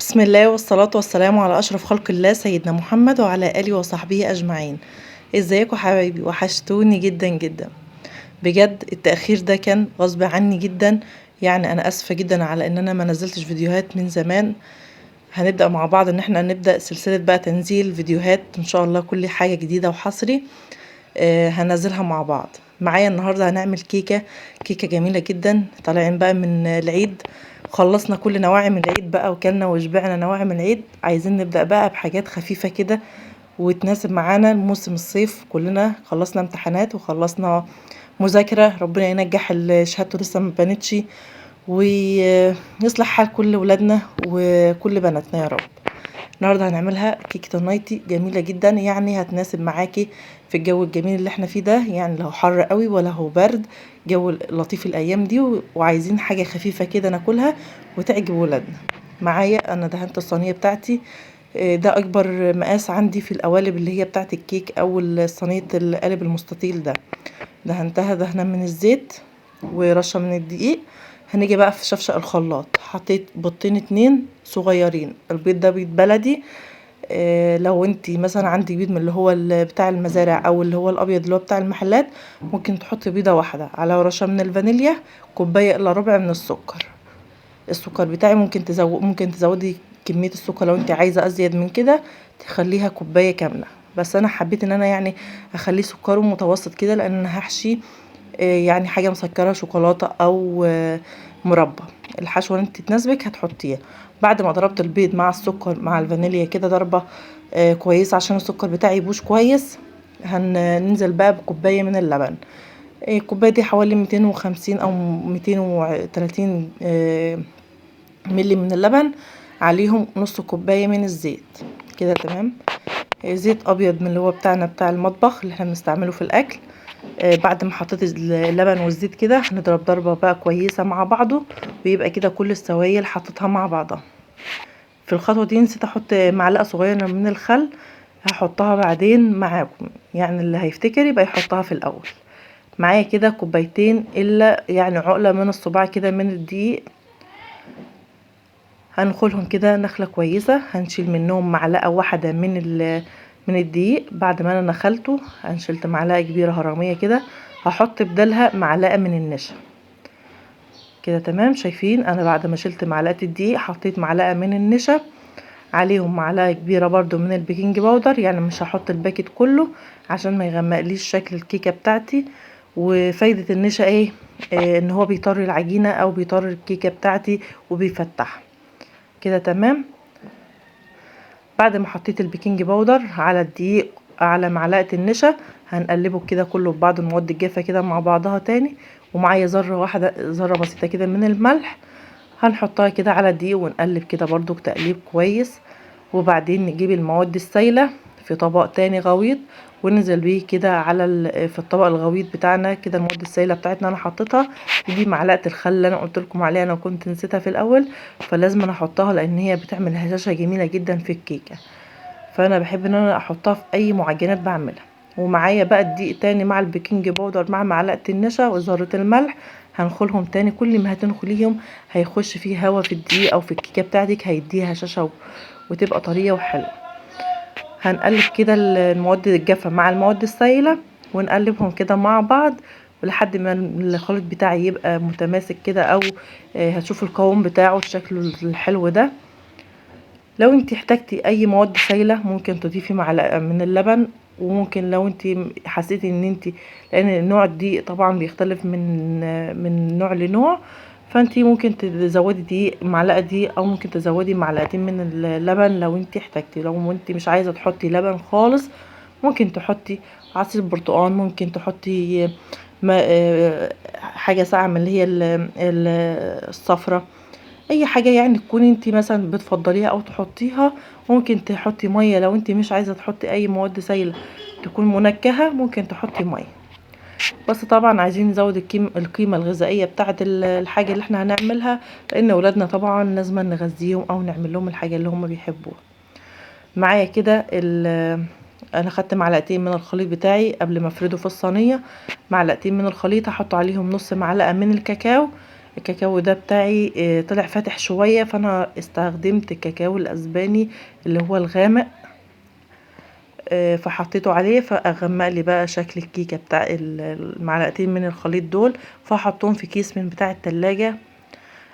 بسم الله والصلاة والسلام على أشرف خلق الله سيدنا محمد وعلى آله وصحبه أجمعين. ازيكم حبايبي؟ وحشتوني جدا جدا. بجد التأخير ده كان غصب عني جدا، يعني أنا أسفة جدا على إن أنا ما نزلتش فيديوهات من زمان. هنبدأ مع بعض إن احنا نبدأ سلسلة بقى تنزيل فيديوهات إن شاء الله، كل حاجة جديدة وحصري هنزلها مع بعض. معايا النهاردة هنعمل كيكة جميلة جدا. طالعين بقى من العيد، خلصنا كل نواعم العيد بقى وكلنا وشبعنا نواعم العيد، عايزين نبدأ بقى بحاجات خفيفة كده وتناسب معانا موسم الصيف. كلنا خلصنا امتحانات وخلصنا مذاكرة، ربنا ينجح اللي شهادته لسه ما بانتش ويصلح حال كل ولادنا وكل بناتنا يا رب. النهارده هنعملها كيكه النايتي جميله جدا، يعني هتناسب معاكي في الجو الجميل اللي احنا فيه ده، يعني لا حر قوي ولا هو برد، جو لطيف الايام دي وعايزين حاجه خفيفه كده ناكلها وتعجب ولادنا. معايا انا دهنت الصينيه بتاعتي، ده اكبر مقاس عندي في القوالب اللي هي بتاعت الكيك او صينيه القالب المستطيل ده. دهنتها دهنه من الزيت ورشه من الدقيق. هنيجي بقى في شفشق الخلاط، حطيت بيضتين 2 صغيرين. البيض ده بيض بلدي، لو انتي مثلا عندك بيض من اللي هو بتاع المزارع او اللي هو الابيض اللي هو بتاع المحلات، ممكن تحطي بيضه واحده على رشه من الفانيليا، كوبايه الا ربع من السكر. السكر بتاعي ممكن تزودي كميه السكر لو انتي عايزه ازيد من كده، تخليها كوبايه كامله. بس انا حبيت ان انا يعني اخليه سكره متوسط كده، لان انا هحشي يعني حاجه مسكره، شوكولاته او مربى. الحشوه اللي انت تناسبك هتحطيها. بعد ما ضربت البيض مع السكر مع الفانيليا كده ضربه كويسه عشان السكر بتاعي يبوش كويس، هننزل بقى بكوبايه من اللبن. الكوبايه دي حوالي 250 او 230 ملي من اللبن، عليهم نص كوبايه من الزيت. كده تمام. زيت ابيض من اللي هو بتاعنا بتاع المطبخ اللي احنا بنستعمله في الاكل. بعد ما حطيت اللبن والزيت كده هنضرب ضربة بقى كويسة مع بعضه، ويبقى كده كل السوائل حطيتها مع بعضها. في الخطوة دي نسيت احط معلقة صغيرة من الخل، هحطها بعدين معاكم، يعني اللي هيفتكر يبقى يحطها في الاول. معايا كده كوبايتين الا يعني عقلة من الصباع كده من الدقيق، هنخلهم كده نخلة كويسة. هنشيل منهم معلقة واحدة من الدقيق. بعد ما انا نخلته هنشلت معلقة كبيرة هرمية كده، هحط بدالها معلقة من النشا. كده تمام. شايفين انا بعد ما شلت معلقة الدقيق حطيت معلقة من النشا، عليهم معلقة كبيرة برضو من البيكنج باودر، يعني مش هحط الباكت كله عشان ما يغمقليش شكل الكيكة بتاعتي. وفايدة النشا ايه؟ ان هو بيطري العجينة او بيطري الكيكة بتاعتي وبيفتحها. كده تمام. بعد ما حطيت البيكنج باودر على الدقيق على معلقة النشا، هنقلبه كده كله ببعض، المواد الجافة كده مع بعضها تاني. ومعايا ذرة واحدة، ذرة بسيطة كده من الملح، هنحطها كده على الدقيق ونقلب كده برضو تقليب كويس. وبعدين نجيب المواد السايلة في طبق تاني غويط وننزل بيه كده على في الطبق الغويط بتاعنا كده. المواد السايلة بتاعتنا انا حطيتها دي معلقة الخل اللي انا قلت لكم عليها، انا كنت نسيتها في الاول، فلازم انا احطها لان هي بتعمل هشاشة جميلة جدا في الكيكة، فانا بحب ان انا احطها في اي معجنات بعملها. ومعايا بقى الدقيق تاني مع البيكنج باودر مع معلقة النشا وذرة الملح، هنخلهم تاني. كل ما هتنخليهم هيخش فيه هوا في الدقيق او في الكيكة بتاعتك، هيديها هشاشة وتبقى طرية وحلوة. هنقلب كده المواد الجافة مع المواد السائلة ونقلبهم كده مع بعض ولحد ما الخليط بتاعي يبقى متماسك كده، او هتشوفوا القوام بتاعه شكله الحلو ده. لو انت احتاجتي اي مواد سائله ممكن تضيفي معلقه من اللبن، وممكن لو انت حسيتي ان انت، لان النوع الدقيق طبعا بيختلف من نوع لنوع، فانت ممكن تزودي دقيق معلقه دقيق او ممكن تزودي معلقتين من اللبن لو انت احتاجتي. لو انت مش عايزه تحطي لبن خالص ممكن تحطي عصير برتقال، ممكن تحطي حاجه ساقعه من اللي هي الصفرة، اي حاجه يعني تكون انت مثلا بتفضليها او تحطيها. ممكن تحطي ميه لو انت مش عايزه تحطي اي مواد سائله تكون منكهه، ممكن تحطي ميه. بس طبعا عايزين نزود القيمه الغذائيه بتاعه الحاجه اللي احنا هنعملها، لان اولادنا طبعا لازم نغذيهم او نعمل لهم الحاجه اللي هم بيحبوها. معايا كده انا خدت معلقتين من الخليط بتاعي قبل ما افرده في الصينيه. معلقتين من الخليط هحط عليهم نص معلقه من الكاكاو. الكاكاو ده بتاعي طلع فاتح شوية، فانا استخدمت الكاكاو الاسباني اللي هو الغامق، فحطيته عليه فاغمق لي بقى شكل الكيكة بتاع المعلقتين من الخليط دول. فحطهم في كيس من بتاع التلاجة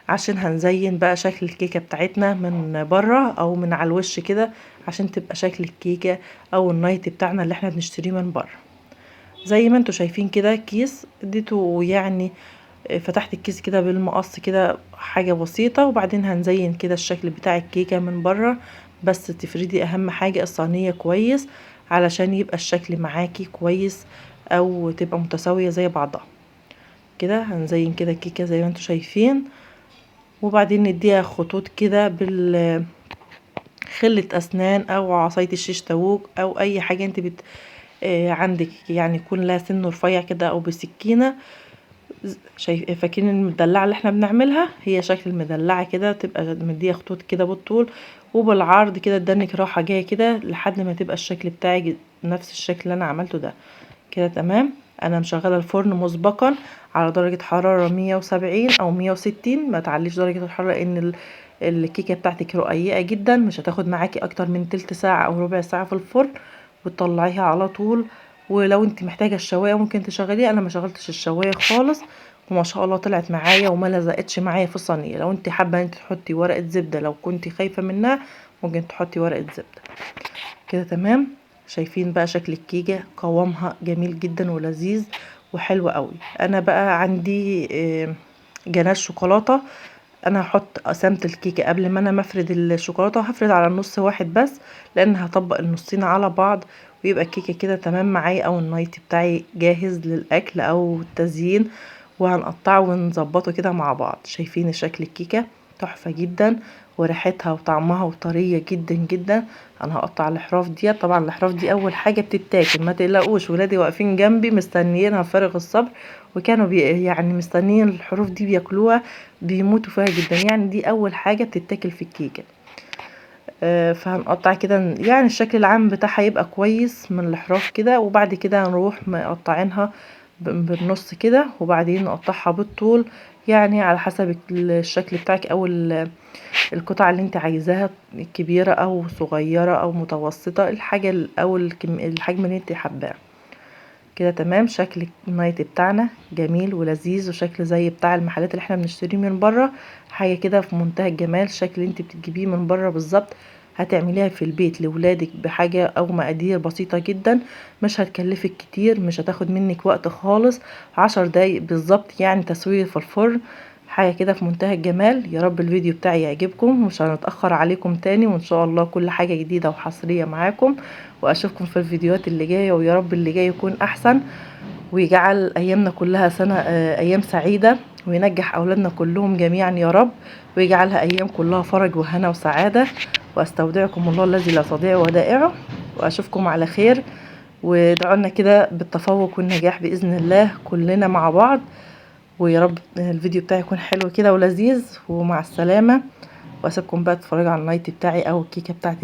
عشان هنزين بقى شكل الكيكة بتاعتنا من بره او من على الوش كده، عشان تبقى شكل الكيكة او النايت بتاعنا اللي احنا بنشتريه من بره. زي ما انتوا شايفين كده كيس اديته يعني، فتحت الكيس كده بالمقص كده حاجة بسيطة، وبعدين هنزين كده الشكل بتاع الكيكة من بره. بس تفردي اهم حاجة الصينية كويس علشان يبقى الشكل معاكي كويس او تبقى متساوية زي بعضها كده. هنزين كده الكيكة زي ما انتوا شايفين، وبعدين نديها خطوط كده خلة اسنان او عصاية الشيش تاووك او اي حاجة انت عندك يعني يكون لها سن رفيع كده او بسكينة. فاكرين المدلعة اللي احنا بنعملها؟ هي شكل المدلعة كده، تبقى مدية خطوط كده بالطول وبالعرض كده، ادانك راحة جاية كده لحد ما تبقى الشكل بتاعي نفس الشكل اللي انا عملته ده كده. تمام. انا مشغله الفرن مسبقا على درجة حرارة 170 او 160، ما تعليش درجة الحرارة لان الكيكة بتاعتك رقيقة جدا، مش هتاخد معاكي اكتر من تلت ساعة او ربع ساعة في الفرن، وتطلعيها على طول. ولو انت محتاجة الشواية ممكن تشغليها، انا ما شغلتش الشواية خالص، وما شاء الله طلعت معايا وما لزقتش معايا في الصينية. لو انت حابة انت تحطي ورقة زبدة لو كنت خايفة منها ممكن تحطي ورقة زبدة كده. تمام. شايفين بقى شكل الكيكة قوامها جميل جدا ولذيذ وحلو قوي. انا بقى عندي جناش شوكولاتة. انا هحط قسمة الكيكة قبل ما انا مفرد الشوكولاتة، هفرد على النص واحد بس لان هطبق النصين على بعض ويبقى الكيكة كده تمام معايا، او النايت بتاعي جاهز للاكل او التزيين. وهنقطعه ونظبطه كده مع بعض. شايفين شكل الكيكة تحفة جدا وريحتها وطعمها وطرية جدا جدا. انا هقطع الاحراف دي، طبعا الاحراف دي اول حاجة بتتاكل، ما تقلقوش، ولادي واقفين جنبي مستنيينها بفارغ الصبر، وكانوا يعني مستنيين الحروف دي بياكلوها، بيموتوا فيها جدا. يعني دي اول حاجة بتتاكل في الكيكة. فهنقطع كده يعني الشكل العام بتاعها يبقى كويس من الاحراف كده، وبعد كده هنروح مقطعينها بالنص كده، وبعدين نقطعها بالطول يعني على حسب الشكل بتاعك او القطعة اللي انت عايزاها، كبيرة او صغيرة او متوسطة، الحاجة او الحجم اللي انت حباه كده. تمام. شكل النايت بتاعنا جميل ولذيذ، وشكل زي بتاع المحلات اللي احنا بنشتريه من بره، حاجة كده في منتهى الجمال. شكل انت بتجيبيه من بره بالظبط هتعمليها في البيت لولادك بحاجة او مقادير بسيطة جدا، مش هتكلفك كتير، مش هتاخد منك وقت خالص، 10 دقايق بالظبط يعني تسوية في الفرن، حاجة كده في منتهى الجمال. يا رب الفيديو بتاعي يعجبكم، مش هنتأخر عليكم تاني، وان شاء الله كل حاجة جديدة وحصرية معاكم، واشوفكم في الفيديوهات اللي جاية. ويا رب اللي جاي يكون احسن، ويجعل ايامنا كلها سنة ايام سعيدة، وينجح اولادنا كلهم جميعا يا رب، ويجعلها ايام كلها فرج وهنا وسعادة. واستودعكم الله الذي لا تضيع ودائعه، واشوفكم على خير، وادعوا لنا كده بالتفوق والنجاح باذن الله كلنا مع بعض. ويا رب الفيديو بتاعي يكون حلو كده ولذيذ، ومع السلامة. واسيبكم بقى تتفرجوا على النايت بتاعي او الكيكة بتاعتي.